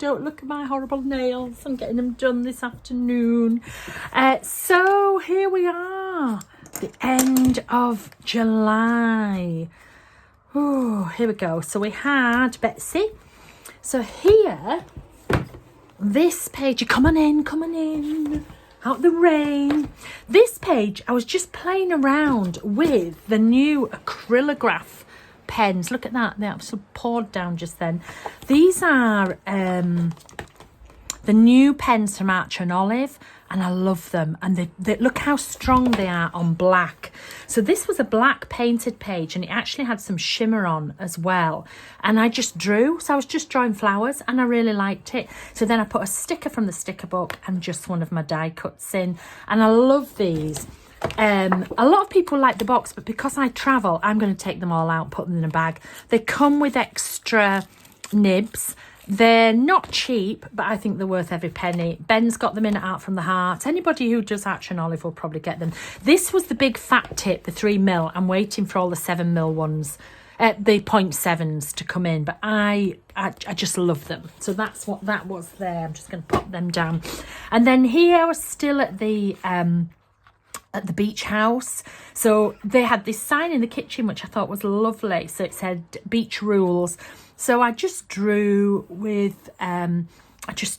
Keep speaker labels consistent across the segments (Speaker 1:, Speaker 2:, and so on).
Speaker 1: don't look at my horrible nails. I'm getting them done this afternoon. So here we are, the end of July. Oh, here we go. So we had Betsy. So here, this page, come on in, out the rain. This page, I was just playing around with the new acrylograph pens. Look at that, they absolutely poured down just then. These are the new pens from Archer and Olive, and I love them. And they look how strong they are on black. So this was a black painted page, and it actually had some shimmer on as well. And I just drew, so I was just drawing flowers, and I really liked it. So then I put a sticker from the sticker book and just one of my die cuts in, and I love these. A lot of people like the box, but because I travel, I'm going to take them all out, put them in a bag. They come with extra nibs. They're not cheap, but I think they're worth every penny. Ben's got them in at Art from the Heart. Anybody who does Archer and Olive will probably get them. This was the big fat tip, the 3mm. I'm waiting for all the 7mm ones, the 0.7s to come in, but I just love them. So that's what that was there. I'm just going to pop them down. And then here we're still at the beach house. So they had this sign in the kitchen which I thought was lovely. So it said beach rules. So I just drew with a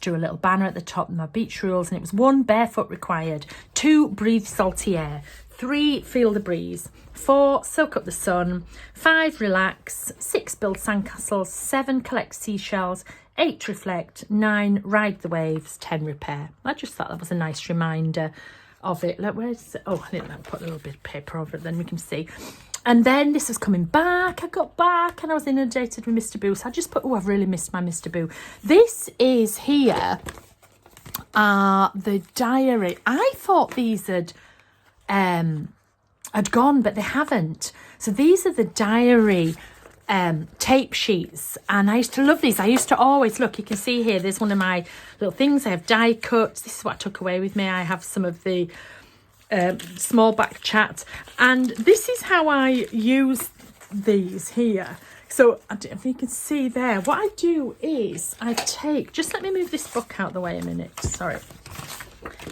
Speaker 1: little banner at the top of my beach rules, and it was 1, barefoot required, 2, breathe salty air, 3, feel the breeze, 4, soak up the sun, 5, relax, 6, build sandcastles, 7, collect seashells, 8, reflect, 9, ride the waves, 10, repair. I just thought that was a nice reminder of it. Like, where's it? Oh, I think I'll put a little bit of paper over it, then we can see. And then this was coming back. I got back and I was inundated with Mr. Boo. So I just put, oh, I've really missed my Mr. Boo. This is here, the diary. I thought these had gone, but they haven't. So these are the diary tape sheets, and I used to love these. I used to always look, you can see here, there's one of my little things. I have die cuts. This is what I took away with me. I have some of the small back chat, and this is how I use these here. So if you can see there, what I do is I take, just let me move this book out the way a minute, sorry.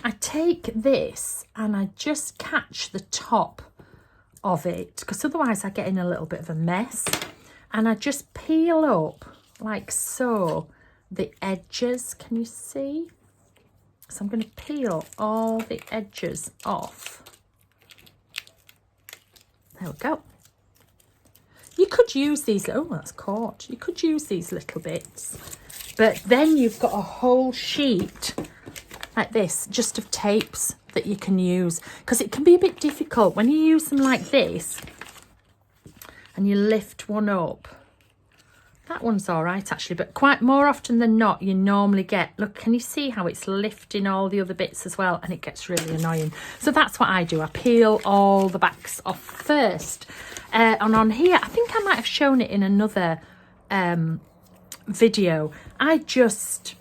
Speaker 1: I take this and I just catch the top of it, because otherwise I get in a little bit of a mess, and I just peel up like so the edges. Can you see? So I'm going to peel all the edges off. There we go. You could use these, oh, that's caught. You could use these little bits, but then you've got a whole sheet like this, just of tapes that you can use, because it can be a bit difficult when you use them like this and you lift one up. That one's all right, actually, but quite more often than not, you normally get, look, can you see how it's lifting all the other bits as well? And it gets really annoying. So that's what I do. I peel all the backs off first. And on here, I think I might have shown it in another video. I just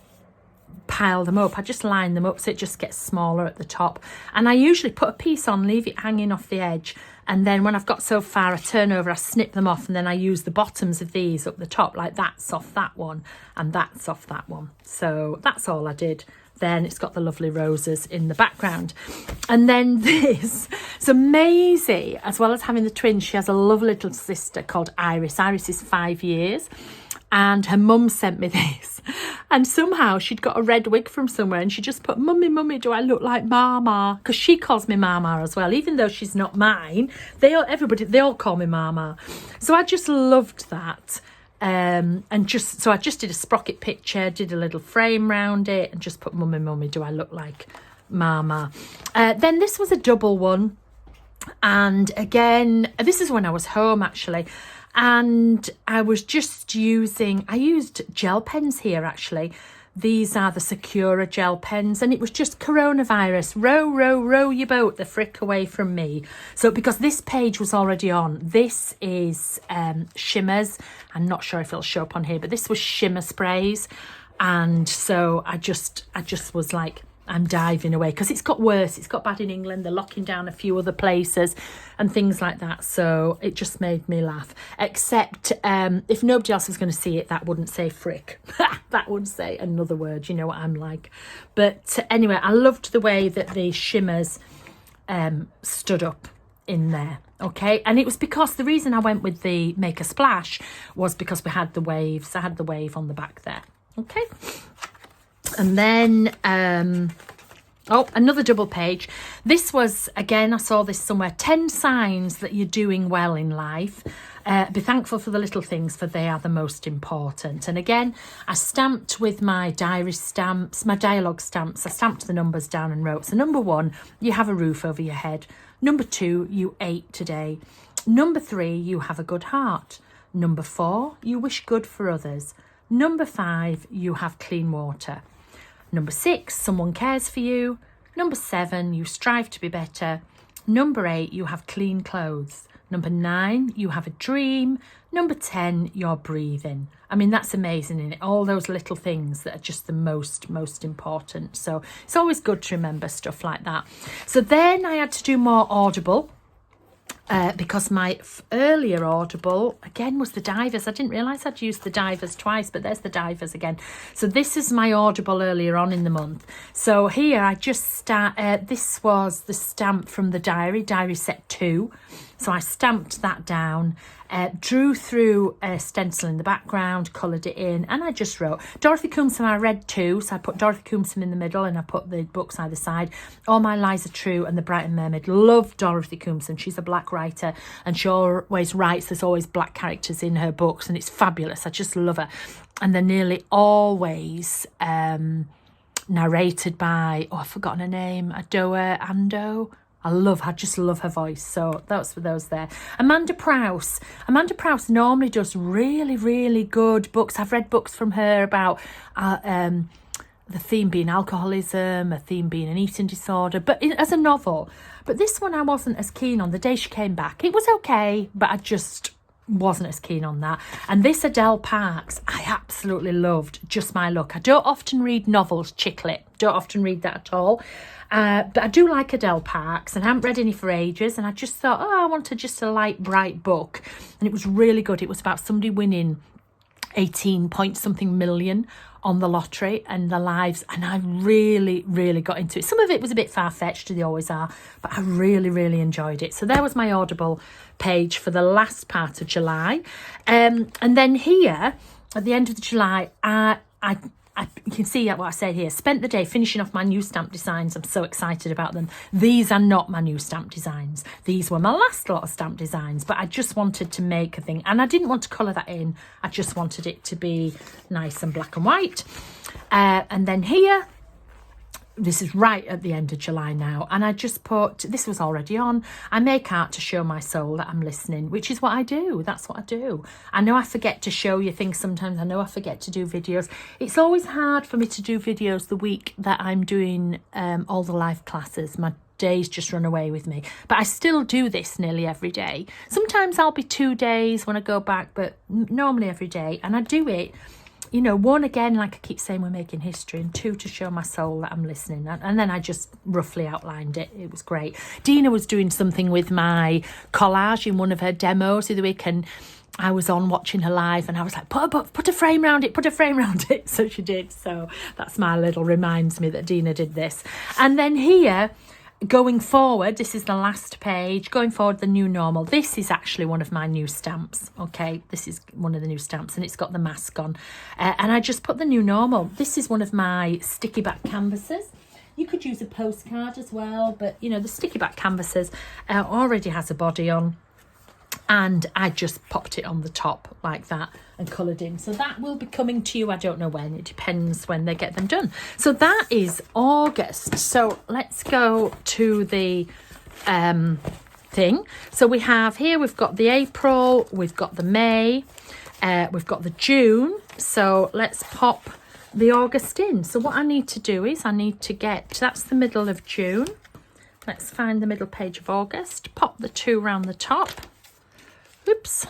Speaker 1: pile them up. I just line them up so it just gets smaller at the top. And I usually put a piece on, leave it hanging off the edge, and then when I've got so far, I turn over, I snip them off, and then I use the bottoms of these up the top, like that's off that one and that's off that one. So that's all I did. Then it's got the lovely roses in the background. And then this, so Maisie, as well as having the twins, she has a lovely little sister called Iris. Iris is 5 years, and her mum sent me this, and somehow she'd got a red wig from somewhere, and she just put, mummy, mummy, do I look like Mama? Because she calls me Mama as well, even though she's not mine. They all call me Mama. So I just loved that. So I just did a sprocket picture, did a little frame round it, and just put, mummy, mummy, do I look like Mama? Then this was a double one, and again, this is when I was home actually, and I was just I used gel pens here actually. These are the Sakura gel pens, and it was just coronavirus. Row, row, row your boat the frick away from me. So because this page was already on, this is shimmers. I'm not sure if it'll show up on here, but this was shimmer sprays. And so I just was like I'm diving away, because it's got worse. It's got bad in England. They're locking down a few other places and things like that. So it just made me laugh. Except if nobody else was going to see it, that wouldn't say frick. That would say another word. You know what I'm like. But anyway, I loved the way that the shimmers stood up in there. Okay, and it was because the reason I went with the Make a Splash was because we had the waves. I had the wave on the back there. Okay. And then, another double page. This was, again, I saw this somewhere, 10 signs that you're doing well in life. Be thankful for the little things, for they are the most important. And again, I stamped with my diary stamps, my dialogue stamps. I stamped the numbers down and wrote. So number 1, you have a roof over your head. Number 2, you ate today. Number 3, you have a good heart. Number 4, you wish good for others. Number 5, you have clean water. Number 6, someone cares for you. Number 7, you strive to be better. Number 8, you have clean clothes. Number 9, you have a dream. Number 10, you're breathing. I mean, that's amazing, isn't it? All those little things that are just the most important. So it's always good to remember stuff like that. So then I had to do more Audible. Because my earlier Audible, again, was the divers. I didn't realise I'd used the divers twice, but there's the divers again. So this is my Audible earlier on in the month. So here I just this was the stamp from the diary set 2. So I stamped that down, drew through a stencil in the background, coloured it in, and I just wrote Dorothy Coomson. I read 2, so I put Dorothy Coomson in the middle and I put the books either side. All My Lies Are True and The Brighton Mermaid. Love Dorothy Coomson. She's a black writer and she always writes. There's always black characters in her books and it's fabulous. I just love her. And they're nearly always narrated by, I've forgotten her name, Adoa Ando. I just love her voice. So that's for those there. Amanda Prowse. Amanda Prowse normally does really, really good books. I've read books from her about the theme being alcoholism, a theme being an eating disorder, but as a novel. But this one I wasn't as keen on. The Day She Came Back, it was okay, but I just wasn't as keen on that. And this Adele Parks, I absolutely loved. Just My Luck. I don't often read novels, chick lit. Don't often read that at all. But I do like Adele Parks and I haven't read any for ages, and I just thought, I wanted just a light, bright book, and it was really good. It was about somebody winning 18 point something million on the lottery and their lives, and I really, really got into it. Some of it was a bit far-fetched, they always are, but I really, really enjoyed it. So there was my Audible page for the last part of July. And then here, at the end of July, you can see what I said here. Spent the day finishing off my new stamp designs. I'm so excited about them. These are not my new stamp designs. These were my last lot of stamp designs, but I just wanted to make a thing. And I didn't want to colour that in. I just wanted it to be nice and black and white. And then here, this is right at the end of July now, and I just put, this was already on, I make art to show my soul that I'm listening, which is what I do. That's what I do. I know I forget to show you things sometimes. I know I forget to do videos. It's always hard for me to do videos the week that I'm doing all the live classes. My days just run away with me, but I still do this nearly every day. Sometimes I'll be 2 days when I go back, but normally every day. And I do it, you know, 1, again, like I keep saying, we're making history, and 2, to show my soul that I'm listening. And then I just roughly outlined it. It was great. Dina was doing something with my collage in one of her demos the other week, and I was on watching her live, and I was like, put a frame around it, put a frame around it. So she did. So that's my little reminds me that Dina did this. And then here, going forward, this is the last page, going forward, the new normal. This is actually one of my new stamps. Okay, this is one of the new stamps, and it's got the mask on. And I just put the new normal. This is one of my sticky back canvases. You could use a postcard as well, but you know, the sticky back canvases already has a body on. And I just popped it on the top like that and coloured in. So that will be coming to you, I don't know when. It depends when they get them done. So that is August. So let's go to the thing. So we have here, we've got the April, we've got the May, we've got the June. So let's pop the August in. So what I need to do is I need to get, that's the middle of June. Let's find the middle page of August. Pop the 2 round the top. Oops.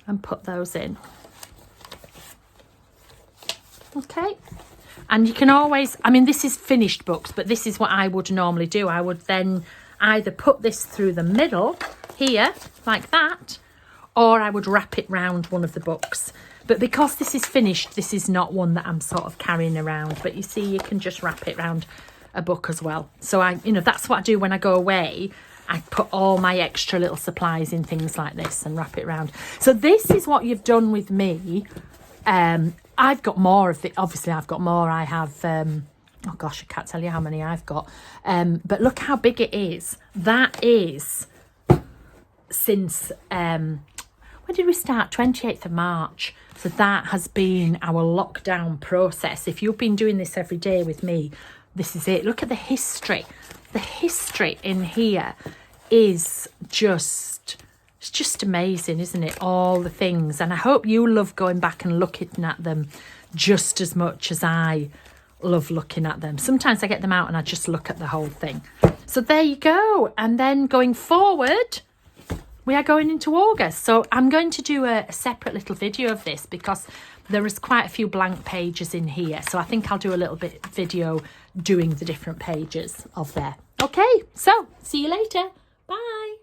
Speaker 1: And put those in. Okay. And you can always, I mean, this is finished books, but this is what I would normally do. I would then either put this through the middle here, like that, or I would wrap it round one of the books. But because this is finished, this is not one that I'm sort of carrying around. But you see, you can just wrap it round a book as well. So that's what I do when I go away. I put all my extra little supplies in things like this and wrap it around. So this is what you've done with me. I've got more of it. Obviously, I've got more. I have, oh gosh, I can't tell you how many I've got. But look how big it is. That is since, when did we start? 28th of March. So that has been our lockdown process. If you've been doing this every day with me, this is it. Look at the history. The history in here is just, it's just amazing, isn't it? All the things. And I hope you love going back and looking at them just as much as I love looking at them. Sometimes I get them out and I just look at the whole thing. So there you go. And then going forward, we are going into August. So I'm going to do a separate little video of this because there is quite a few blank pages in here. So I think I'll do a little bit video doing the different pages of there. Okay, so see you later. Bye.